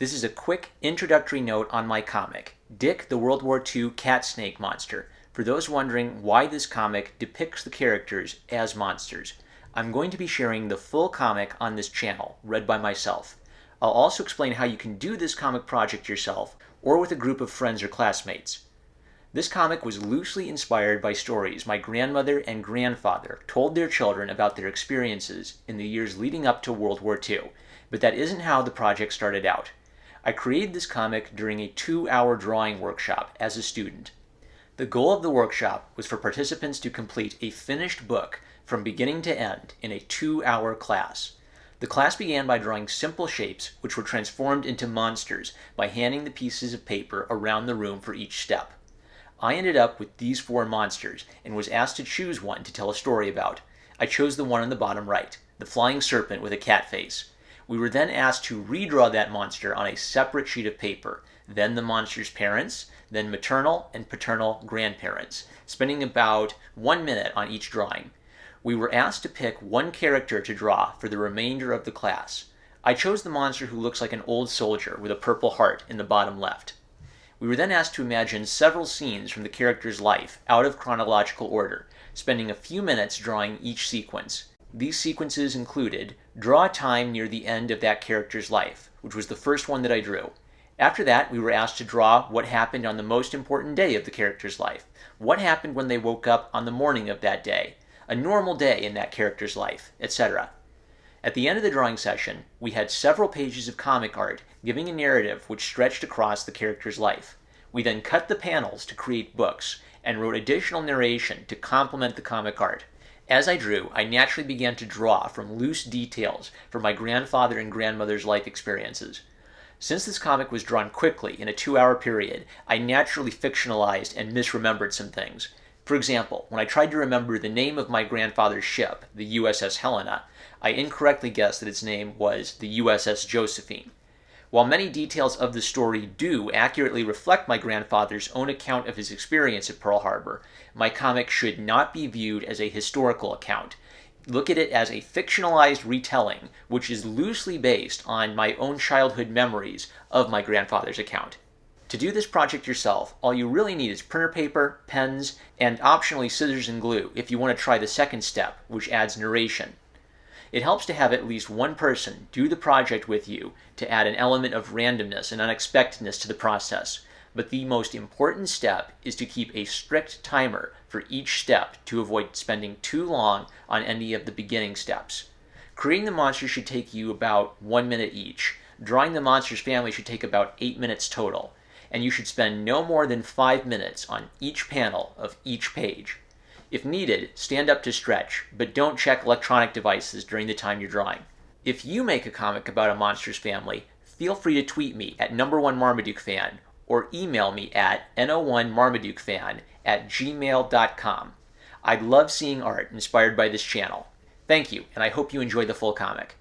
This is a quick introductory note on my comic, Dick the World War II Cat Snake Monster, for those wondering why this comic depicts the characters as monsters. I'm going to be sharing the full comic on this channel, read by myself. I'll also explain how you can do this comic project yourself, or with a group of friends or classmates. This comic was loosely inspired by stories my grandmother and grandfather told their children about their experiences in the years leading up to World War II, but that isn't how the project started out. I created this comic during a 2-hour drawing workshop as a student. The goal of the workshop was for participants to complete a finished book from beginning to end in a 2-hour class. The class began by drawing simple shapes which were transformed into monsters by handing the pieces of paper around the room for each step. I ended up with these 4 monsters and was asked to choose one to tell a story about. I chose the one on the bottom right, the flying serpent with a cat face. We were then asked to redraw that monster on a separate sheet of paper, then the monster's parents, then maternal and paternal grandparents, spending about 1 minute on each drawing. We were asked to pick one character to draw for the remainder of the class. I chose the monster who looks like an old soldier with a purple heart in the bottom left. We were then asked to imagine several scenes from the character's life out of chronological order, spending a few minutes drawing each sequence. These sequences included draw a time near the end of that character's life, which was the first one that I drew. After that, we were asked to draw what happened on the most important day of the character's life. What happened when they woke up on the morning of that day? A normal day in that character's life, etc. At the end of the drawing session, we had several pages of comic art giving a narrative which stretched across the character's life. We then cut the panels to create books and wrote additional narration to complement the comic art. As I drew, I naturally began to draw from loose details from my grandfather and grandmother's life experiences. Since this comic was drawn quickly in a 2-hour period, I naturally fictionalized and misremembered some things. For example, when I tried to remember the name of my grandfather's ship, the USS Helena, I incorrectly guessed that its name was the USS Josephine. While many details of the story do accurately reflect my grandfather's own account of his experience at Pearl Harbor, my comic should not be viewed as a historical account. Look at it as a fictionalized retelling, which is loosely based on my own childhood memories of my grandfather's account. To do this project yourself, all you really need is printer paper, pens, and optionally scissors and glue if you want to try the second step, which adds narration. It helps to have at least one person do the project with you to add an element of randomness and unexpectedness to the process. But the most important step is to keep a strict timer for each step to avoid spending too long on any of the beginning steps. Creating the monster should take you about 1 minute each. Drawing the monster's family should take about 8 minutes total. And you should spend no more than 5 minutes on each panel of each page. If needed, stand up to stretch, but don't check electronic devices during the time you're drawing. If you make a comic about a monster's family, feel free to tweet me at #1marmaduke_fan or email me at no1marmaduke_fan@gmail.com. I'd love seeing art inspired by this channel. Thank you, and I hope you enjoy the full comic.